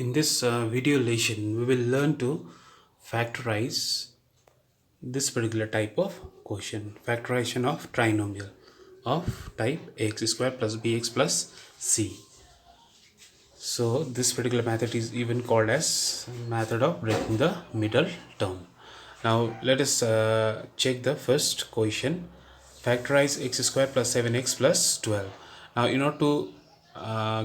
In this video lesson, we will learn to factorize this particular type of question, factorization of trinomial of type ax square plus bx plus c. So this particular method is even called as method of breaking the middle term. Now let us check the first question. Factorize x square plus 7x plus 12. Now in order to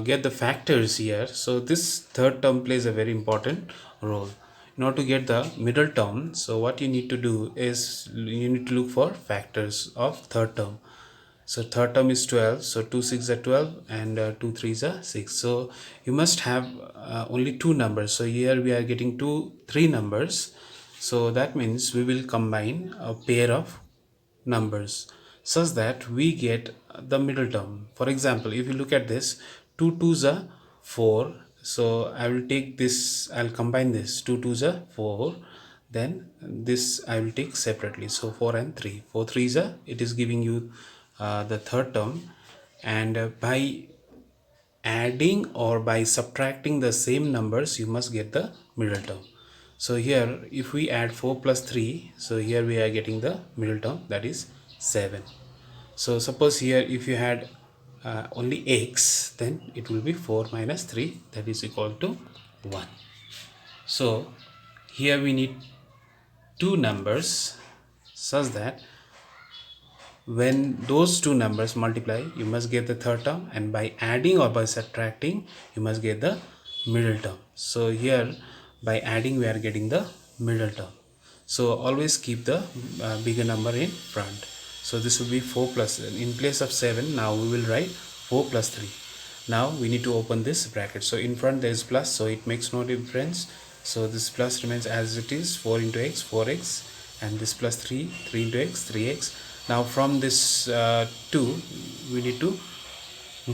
get the factors here, so this third term plays a very important role. In order to get the middle term, so what you need to do is you need to look for factors of third term. So third term is 12, so 2 6 are 12 and 2 3s are 6. So you must have only two numbers. So here we are getting three numbers. So that means we will combine a pair of numbers such that we get the middle term. For example, if you look at this, 2 2s are 4. So I will take this, I'll combine this, 2 2s are 4. Then this I will take separately. So 4 and 3. 4 3s are, it is giving you the third term, and by adding or by subtracting the same numbers you must get the middle term. So here if we add 4 plus 3, so here we are getting the middle term, that is 7. So suppose here if you had only x, then it will be 4 minus 3, that is equal to 1. So here we need two numbers such that when those two numbers multiply you must get the third term, and by adding or by subtracting you must get the middle term. So here by adding we are getting the middle term. So always keep the bigger number in front. So this will be 4 plus, in place of 7 now we will write 4 plus 3. Now we need to open this bracket, so in front there is plus, so it makes no difference. So this plus remains as it is, 4 into x 4x, and this plus 3 3 into x 3x. Now from this 2 we need to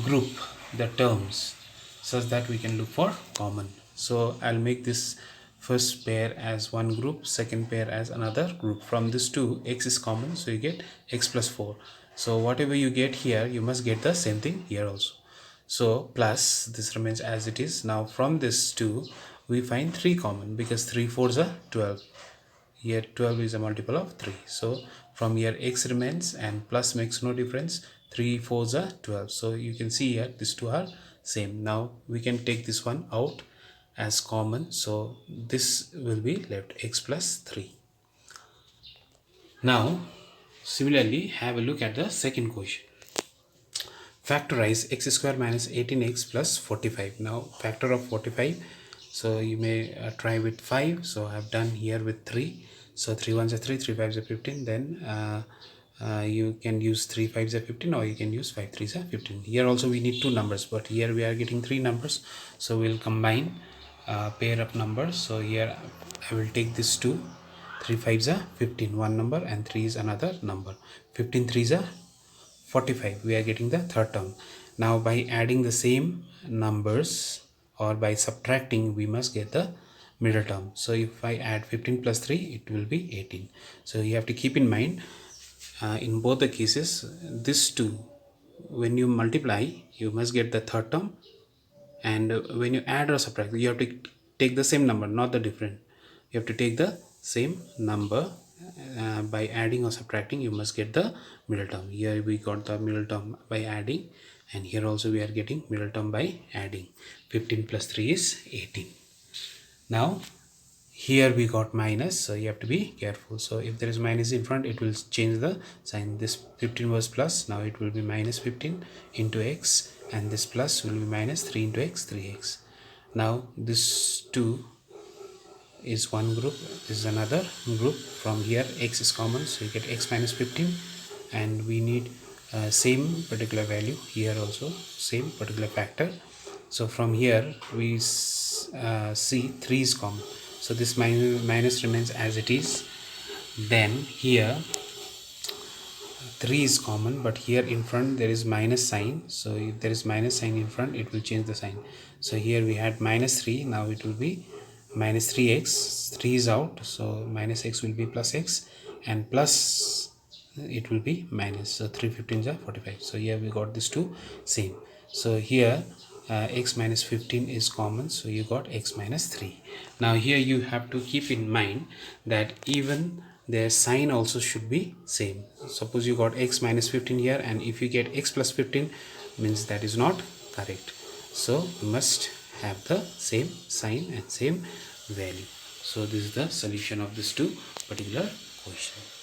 group the terms such that we can look for common. So I'll make this first pair as one group, second pair as another group. From this 2, x is common, so you get x plus 4. So whatever you get here you must get the same thing here also. So plus this remains as it is. Now from this 2 we find 3 common, because 3 4s are 12. Here 12 is a multiple of 3. So from here x remains and plus makes no difference. 3 4s are 12. So you can see here these two are same. Now we can take this one out as common. So this will be left, x plus 3. Now similarly have a look at the second question. Factorize x square minus 18x plus 45. Now factor of 45. So you may try with 5. So I have done here with 3. So 3 1s are 3, 3 5s are 15. Then you can use 3 5s are 15, or you can use 5 3s are 15. Here also we need two numbers, but here we are getting three numbers. So we'll combine a pair of numbers. So here I will take this 2. 3 5s are 15, one number, and 3 is another number. 15 3s are 45. We are getting the third term. Now by adding the same numbers or by subtracting we must get the middle term. So if I add 15 plus 3 it will be 18. So you have to keep in mind in both the cases, this 2 when you multiply you must get the third term, and when you add or subtract you have to take the same number, not the different. You have to take the same number. By adding or subtracting you must get the middle term. Here we got the middle term by adding, and here also we are getting middle term by adding. 15 plus 3 is 18. Now here we got minus, so you have to be careful. So if there is minus in front it will change the sign. This 15 was plus, now it will be minus 15 into x, and this plus will be minus 3 into x 3x. Now this 2 is one group, this is another group. From here x is common, so you get x minus 15, and we need same particular value here also, same particular factor. So from here we see 3 is common, so this minus remains as it is. Then here 3 is common, but here in front there is minus sign, so if there is minus sign in front it will change the sign. So here we had minus 3, now it will be minus 3x. 3 is out, so minus x will be plus x, and plus it will be minus. So 3 15s are 45. So here we got these two same. So here x minus 15 is common, so you got x minus 3. Now here you have to keep in mind that even their sign also should be same. Suppose you got x minus 15 here, and if you get x plus 15, means that is not correct. So you must have the same sign and same value. So this is the solution of this two particular question.